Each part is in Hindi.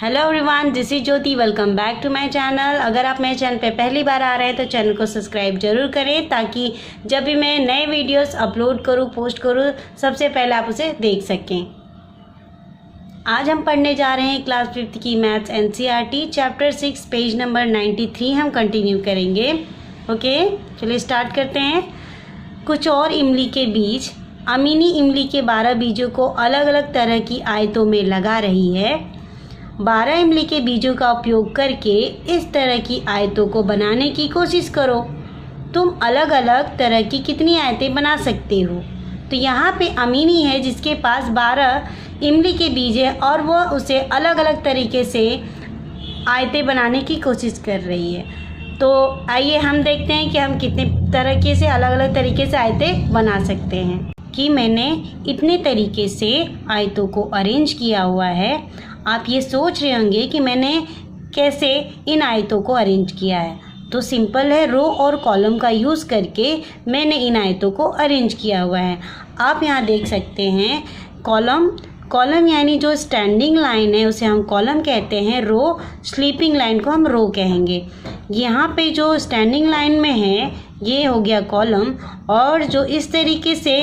Hello everyone, this is Jyoti. Welcome back to my channel. अगर आप मेरे चैनल पे पहली बार आ रहे हैं तो चैनल को सब्सक्राइब जरूर करें, ताकि जब भी मैं नए वीडियोस अपलोड करूं, पोस्ट करूं, सबसे पहले आप उसे देख सकें। आज हम पढ़ने जा रहे हैं क्लास 5th की maths NCERT chapter 6 page number 93 हम कंटिन्यू करेंगे। ओके, चलिए स्टार्ट करते हैं। कुछ और इमली के बीज अमीनी इमली के 12 बीजों को अलग अलग तरह की आयतों में लगा रही है। 12 इमली के बीजों का उपयोग करके इस तरह की आयतों को बनाने की कोशिश करो। तुम अलग अलग तरह की कितनी आयतें बना सकते हो? तो यहाँ पे अमीनी है जिसके पास 12 इमली के बीज है और वह उसे अलग अलग तरीके से आयतें बनाने की कोशिश कर रही है। तो आइए हम देखते हैं कि हम कितने तरीके से अलग अलग तरीके से आयतें बना सकते हैं। कि मैंने इतने तरीके से आयतों को अरेंज किया हुआ है। आप ये सोच रहे होंगे कि मैंने कैसे इन आयतों को अरेंज किया है। तो सिंपल है, रो और कॉलम का यूज़ करके मैंने इन आयतों को अरेंज किया हुआ है। आप यहाँ देख सकते हैं कॉलम यानी जो स्टैंडिंग लाइन है उसे हम कॉलम कहते हैं। रो स्लीपिंग लाइन को हम रो कहेंगे। यहाँ पे जो स्टैंडिंग लाइन में है ये हो गया कॉलम, और जो इस तरीके से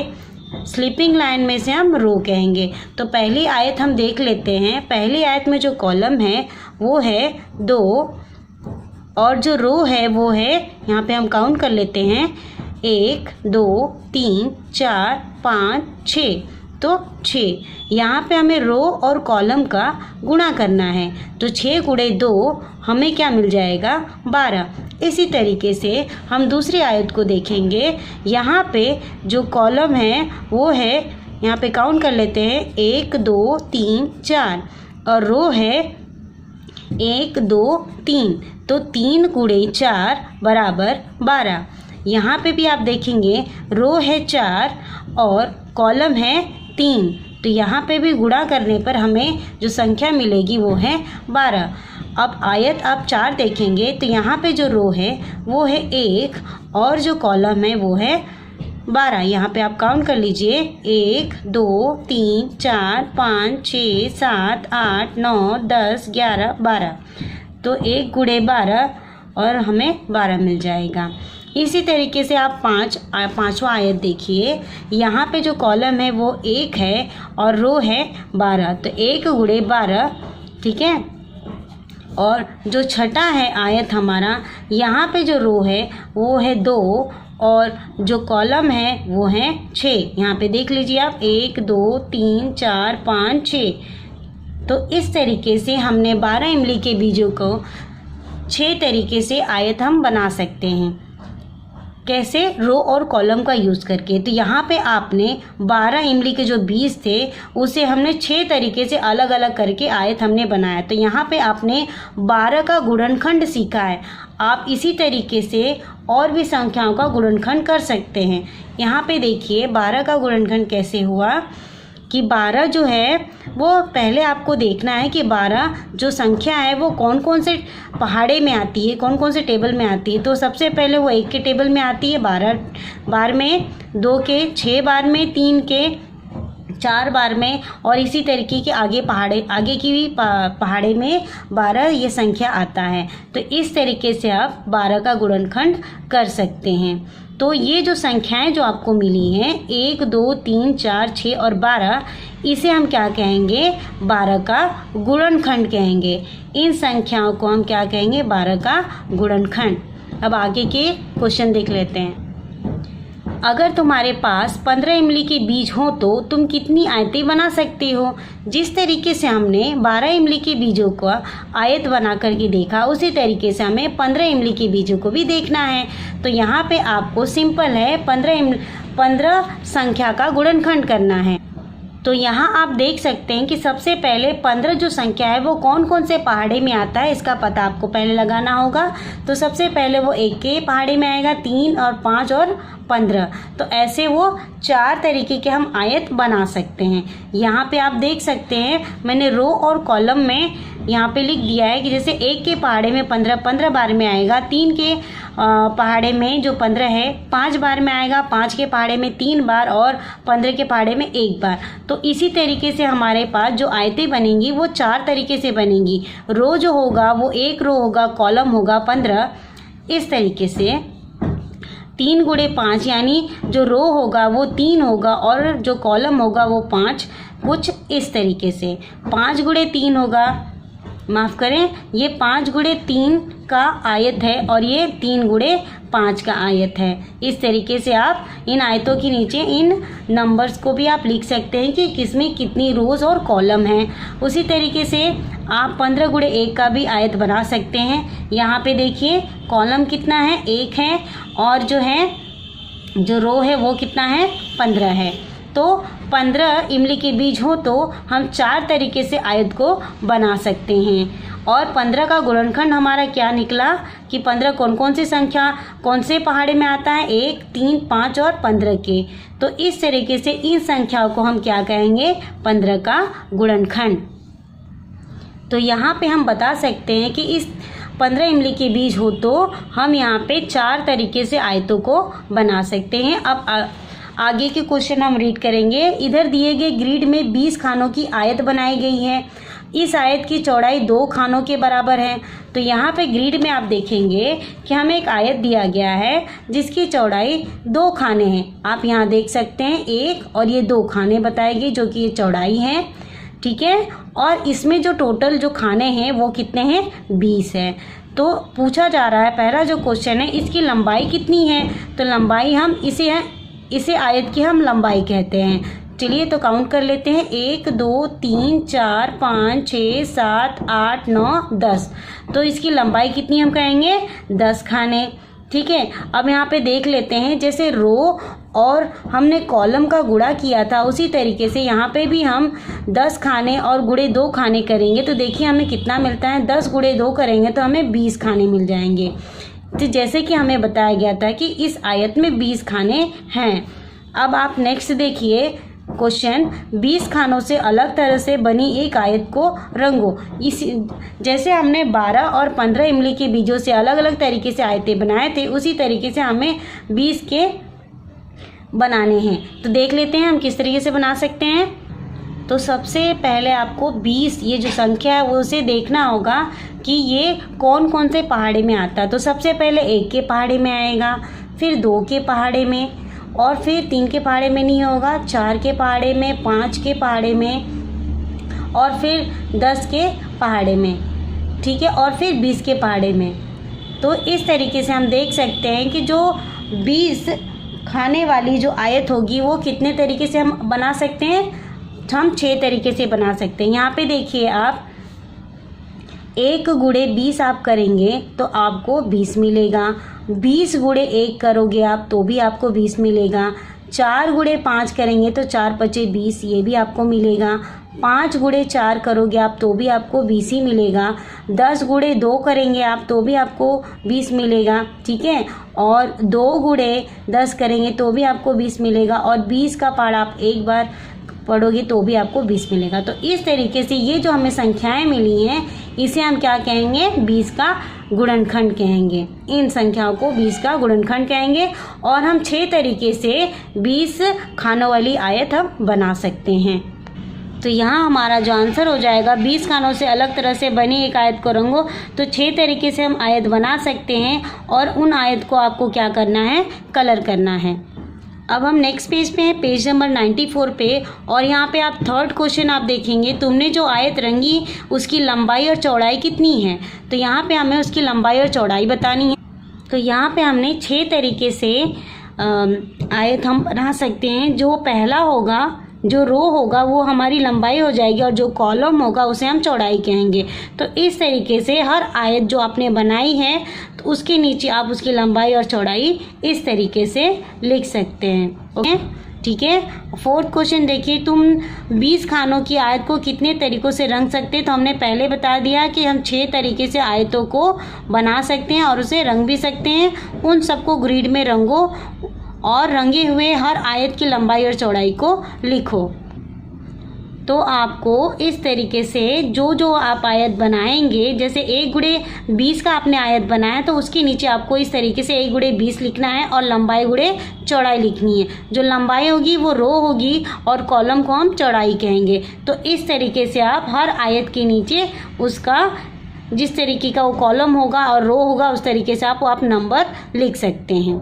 स्लीपिंग लाइन में से हम रो कहेंगे। तो पहली आयत हम देख लेते हैं। पहली आयत में जो कॉलम है वो है 2 और जो रो है वो है, यहाँ पे हम काउंट कर लेते हैं, 1 2 3 4 5 6। तो 6 यहाँ पे हमें रो और कॉलम का गुणा करना है। तो 6 गुणे 2 हमें क्या मिल जाएगा? 12। इसी तरीके से हम दूसरी आयत को देखेंगे। यहाँ पे जो कॉलम है वो है, यहाँ पे काउंट कर लेते हैं, 1 2 3 4 और रो है 1 2 3। तो 3 गुणे 4 बराबर 12। यहाँ पे भी आप देखेंगे रो है 4 और कॉलम है 3। तो यहाँ पे भी गुणा करने पर हमें जो संख्या मिलेगी वो है 12। अब आयत आप 4 देखेंगे तो यहाँ पे जो रो है वो है 1 और जो कॉलम है वो है 12। यहाँ पे आप काउंट कर लीजिए, 1 2 3 4 5 6 7 8 9 10 11 12। तो 1 गुणे 12 और हमें 12 मिल जाएगा। इसी तरीके से आप पांचवा आयत देखिए। यहाँ पे जो कॉलम है वो 1 है और रो है 12। तो 1 गुणे 12, ठीक है। और जो छठा है आयत हमारा, यहाँ पे जो रो है वो है 2 और जो कॉलम है वो है 6। यहाँ पे देख लीजिए आप, 1 2 3 4 5 6। तो इस तरीके से हमने 12 इमली के बीजों को 6 तरीके से आयत हम बना सकते हैं। कैसे? रो और कॉलम का यूज़ करके। तो यहाँ पे आपने 12 इमली के जो बीज थे उसे हमने 6 तरीके से अलग अलग करके आयत हमने बनाया। तो यहाँ पे आपने 12 का गुणनखंड सीखा है। आप इसी तरीके से और भी संख्याओं का गुणनखंड कर सकते हैं। यहाँ पे देखिए 12 का गुणनखंड कैसे हुआ कि 12 जो है वो पहले आपको देखना है कि 12 जो संख्या है वो कौन कौन से पहाड़े में आती है, कौन कौन से टेबल में आती है। तो सबसे पहले वो 1 के टेबल में आती है, 12 बार में, 2 के 6 बार में, 3 के 4 बार में, और इसी तरीके के आगे की भी पहाड़े में 12 ये संख्या आता है। तो इस तरीके से आप 12 का गुणनखंड कर सकते हैं। तो ये जो संख्याएं जो आपको मिली हैं 1 2 3 4 6 और 12, इसे हम क्या कहेंगे? 12 का गुणनखंड कहेंगे। इन संख्याओं को हम क्या कहेंगे? 12 का गुणनखंड। अब आगे के क्वेश्चन देख लेते हैं। अगर तुम्हारे पास 15 इमली के बीज हो तो तुम कितनी आयतें बना सकते हो? जिस तरीके से हमने 12 इमली के बीजों का आयत बना करके देखा, उसी तरीके से हमें 15 इमली के बीजों को भी देखना है। तो यहाँ पे आपको सिंपल है, 15 संख्या का गुणनखंड करना है। तो यहाँ आप देख सकते हैं कि सबसे पहले 15 जो संख्या है वो कौन कौन से पहाड़े में आता है, इसका पता आपको पहले लगाना होगा। तो सबसे पहले वो 1 के पहाड़े में आएगा, 3 और 5 और 15। तो ऐसे वो 4 तरीके के हम आयत बना सकते हैं। यहाँ पे आप देख सकते हैं मैंने रो और कॉलम में यहाँ पे लिख दिया है कि जैसे 1 के पहाड़े में 15 बार में आएगा, 3 के पहाड़े में जो 15 है 5 बार में आएगा, 5 के पहाड़े में 3 बार और 15 के पहाड़े में 1 बार। तो इसी तरीके से हमारे पास जो आयतें बनेंगी वो 4 तरीके से बनेंगी। रो जो होगा वो 1 रो होगा, कॉलम होगा 15, इस तरीके से 3 गुणे 5 यानी जो रो होगा वो 3 होगा और जो कॉलम होगा वो 5, कुछ इस तरीके से 5 गुणे 3 होगा, माफ़ करें, ये 5 गुणे 3 का आयत है और ये 3 गुणे 5 का आयत है। इस तरीके से आप इन आयतों के नीचे इन नंबर्स को भी आप लिख सकते हैं कि किसमें कितनी रोज़ और कॉलम हैं। उसी तरीके से आप 15 गुणे 1 का भी आयत बना सकते हैं। यहाँ पे देखिए कॉलम कितना है, 1 है, और जो रो है वो कितना है, 15 है। तो 15 इमली के बीज हो तो हम 4 तरीके से आयत को बना सकते हैं। और 15 का गुणनखंड हमारा क्या निकला कि 15 कौन कौन सी संख्या कौन से पहाड़े में आता है, 1, 3, 5 और 15 के। तो इस तरीके से इन संख्याओं को हम क्या कहेंगे, 15 का गुणनखंड। तो यहाँ पे हम बता सकते हैं कि इस 15 इमली के बीज हो तो हम यहाँ पे 4 तरीके से आयतों को बना सकते हैं। अब आगे के क्वेश्चन हम रीड करेंगे। इधर दिए गए ग्रिड में 20 खानों की आयत बनाई गई है। इस आयत की चौड़ाई 2 खानों के बराबर है। तो यहाँ पे ग्रिड में आप देखेंगे कि हमें एक आयत दिया गया है जिसकी चौड़ाई 2 खाने हैं। आप यहाँ देख सकते हैं 1 और ये 2 खाने बताए गए जो कि ये चौड़ाई है, ठीक है। और इसमें जो टोटल जो खाने हैं वो कितने हैं, 20 है। तो पूछा जा रहा है, पहला जो क्वेश्चन है, इसकी लंबाई कितनी है। तो लंबाई हम इसे आयत की हम लंबाई कहते हैं। चलिए तो काउंट कर लेते हैं, 1, 2, 3, 4, 5, 6, 7, 8, 9, 10। तो इसकी लंबाई कितनी हम कहेंगे, 10 खाने, ठीक है। अब यहाँ पे देख लेते हैं, जैसे रो और हमने कॉलम का गुणा किया था उसी तरीके से यहाँ पे भी हम 10 खाने और गुणे 2 खाने करेंगे। तो देखिए हमें कितना मिलता है, 10 गुणे 2 करेंगे तो हमें 20 खाने मिल जाएंगे। तो जैसे कि हमें बताया गया था कि इस आयत में 20 खाने हैं। अब आप नेक्स्ट देखिए क्वेश्चन, 20 खानों से अलग तरह से बनी एक आयत को रंगो। जैसे हमने 12 और 15 इमली के बीजों से अलग अलग तरीके से आयतें बनाए थे, उसी तरीके से हमें 20 के बनाने हैं। तो देख लेते हैं हम किस तरीके से बना सकते हैं। तो सबसे पहले आपको 20 ये जो संख्या है वो उसे देखना होगा कि ये कौन कौन से पहाड़े में आता है। तो सबसे पहले 1 के पहाड़े में आएगा, फिर 2 के पहाड़े में, और फिर 3 के पहाड़े में नहीं होगा, 4 के पहाड़े में, 5 के पहाड़े में, और फिर 10 के पहाड़े में, ठीक है, और फिर 20 के पहाड़े में। तो इस तरीके से हम देख सकते हैं कि जो 20 खाने वाली जो आयत होगी वो कितने तरीके से हम बना सकते हैं, हम 6 तरीके से बना सकते हैं। यहाँ पे देखिए आप 1 गुणे 20 आप करेंगे तो आपको 20 मिलेगा, 20 गुणे 1 करोगे आप तो भी आपको 20 मिलेगा, 4 गुणे 5 करेंगे तो 4 पचे 20, ये भी आपको मिलेगा, 5 गुणे 4 करोगे आप तो भी आपको 20 ही मिलेगा, 10 गुणे 2 करेंगे आप तो भी आपको 20 मिलेगा, ठीक है, और 2 गुणे 10 करेंगे तो भी आपको 20 मिलेगा, और 20 का पहाड़ा आप एक बार पढ़ोगे तो भी आपको 20 मिलेगा। तो इस तरीके से ये जो हमें संख्याएं मिली हैं इसे हम क्या कहेंगे, 20 का गुणनखंड कहेंगे। इन संख्याओं को 20 का गुणनखंड कहेंगे और हम 6 तरीके से 20 खानों वाली आयत हम बना सकते हैं। तो यहाँ हमारा जो आंसर हो जाएगा 20 खानों से अलग तरह से बनी एक आयत को रंगो। तो 6 तरीके से हम आयत बना सकते हैं और उन आयत को आपको क्या करना है, कलर करना है। अब हम नेक्स्ट पेज पे हैं, पेज नंबर 94 पे, और यहाँ पे आप थर्ड क्वेश्चन आप देखेंगे, तुमने जो आयत रंगी उसकी लंबाई और चौड़ाई कितनी है। तो यहाँ पे हमें उसकी लंबाई और चौड़ाई बतानी है। तो यहाँ पे हमने 6 तरीके से आयत हम बना सकते हैं। जो पहला होगा, जो रो होगा वो हमारी लंबाई हो जाएगी और जो कॉलम होगा उसे हम चौड़ाई कहेंगे। तो इस तरीके से हर आयत जो आपने बनाई है तो उसके नीचे आप उसकी लंबाई और चौड़ाई इस तरीके से लिख सकते हैं। ओके, ठीक है। फोर्थ क्वेश्चन देखिए, तुम 20 खानों की आयत को कितने तरीक़ों से रंग सकते हैं। तो हमने पहले बता दिया कि हम 6 तरीके से आयतों को बना सकते हैं और उसे रंग भी सकते हैं। उन सबको ग्रिड में रंगो और रंगे हुए हर आयत की लंबाई और चौड़ाई को लिखो। तो आपको इस तरीके से जो जो आप आयत बनाएंगे, जैसे 1 × 20 का आपने आयत बनाया तो उसके नीचे आपको इस तरीके से 1 × 20 लिखना है और लंबाई गुणे चौड़ाई लिखनी है। जो लंबाई होगी वो रो होगी और कॉलम को हम चौड़ाई कहेंगे। तो इस तरीके से आप हर आयत के नीचे उसका जिस तरीके का वो कॉलम होगा और रो होगा उस तरीके से आप नंबर लिख सकते हैं।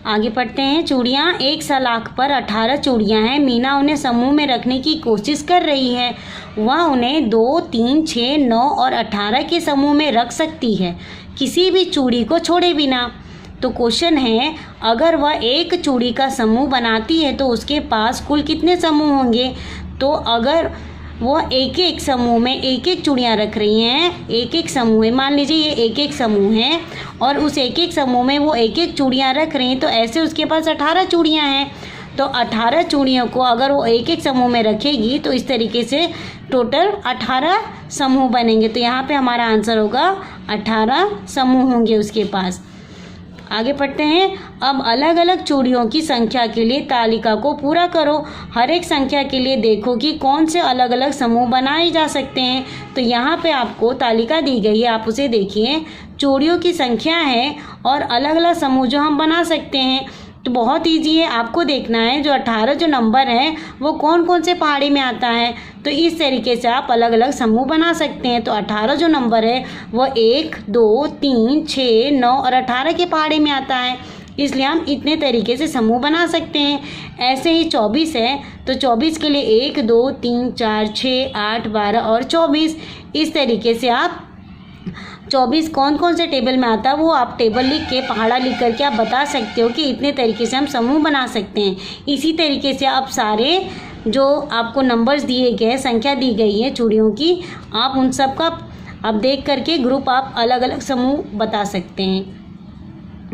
आगे पढ़ते हैं। चूड़ियाँ, एक सलाख पर 18 चूड़ियाँ हैं। मीना उन्हें समूह में रखने की कोशिश कर रही है। वह उन्हें 2, 3, 6, 9 और 18 के समूह में रख सकती है, किसी भी चूड़ी को छोड़े बिना। तो क्वेश्चन है, अगर वह एक चूड़ी का समूह बनाती है तो उसके पास कुल कितने समूह होंगे। तो अगर वो एक एक समूह में एक एक चूड़ियाँ रख रही हैं, एक एक समूह है, मान लीजिए ये एक एक समूह है और उस एक एक समूह में वो एक एक चूड़ियाँ रख रही हैं, तो ऐसे उसके पास 18 चूड़ियाँ हैं। तो 18 चूड़ियों को अगर वो एक एक समूह में रखेगी तो इस तरीके से टोटल 18 समूह बनेंगे। तो यहाँ पे हमारा आंसर होगा 18 समूह होंगे उसके पास। आगे पढ़ते हैं। अब अलग अलग चूड़ियों की संख्या के लिए तालिका को पूरा करो। हर एक संख्या के लिए देखो कि कौन से अलग अलग समूह बनाए जा सकते हैं। तो यहाँ पे आपको तालिका दी गई है, आप उसे देखिए। चूड़ियों की संख्या है और अलग अलग समूह जो हम बना सकते हैं। तो बहुत ईजी है, आपको देखना है जो 18 जो नंबर है वो कौन कौन से पहाड़ी में आता है। तो इस तरीके से आप अलग अलग समूह बना सकते हैं। तो 18 जो नंबर है वो 1, 2, 3, 6, 9 और 18 के पहाड़ी में आता है, इसलिए हम इतने तरीके से समूह बना सकते हैं। ऐसे ही 24 है तो 24 के लिए 1, 2, 3, 4, 6, 8, 12 और 24। इस तरीके से आप 24 कौन कौन से टेबल में आता है वो आप टेबल लिख के पहाड़ा लिख करके आप बता सकते हो कि इतने तरीके से हम समूह बना सकते हैं। इसी तरीके से आप सारे जो आपको नंबर्स दिए गए, संख्या दी गई है चूड़ियों की, आप उन सब का आप देख करके ग्रुप आप अलग अलग समूह बता सकते हैं।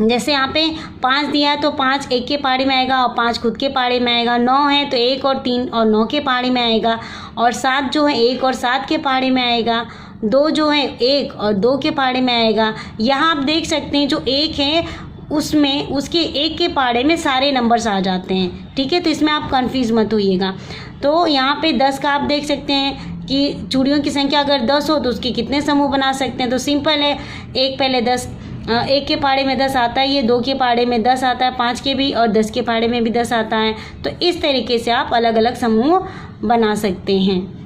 जैसे यहाँ पे 5 दिया है तो 5 1 के पहाड़ी में आएगा और 5 खुद के पहाड़ी में आएगा। 9 है तो 1 और 3 और 9 के पहाड़ी में आएगा। और 7 जो है 1 और 7 के पहाड़ी में आएगा। 2 जो है 1 और 2 के पहाड़े में आएगा। यहाँ आप देख सकते हैं जो 1 है उसमें उसके 1 के पहाड़े में सारे नंबर्स आ जाते हैं, ठीक है। तो इसमें आप कंफ्यूज मत होइएगा। तो यहाँ पे 10 का आप देख सकते हैं कि चूड़ियों की संख्या अगर 10 हो तो उसके कितने समूह बना सकते हैं। तो सिंपल है, 1 पहले 10, 1 के पहाड़े में 10 आता है, ये 2 के पहाड़े में 10 आता है, 5 के भी और 10 के पहाड़े में भी 10 आता है। तो इस तरीके से आप अलग अलग समूह बना सकते हैं।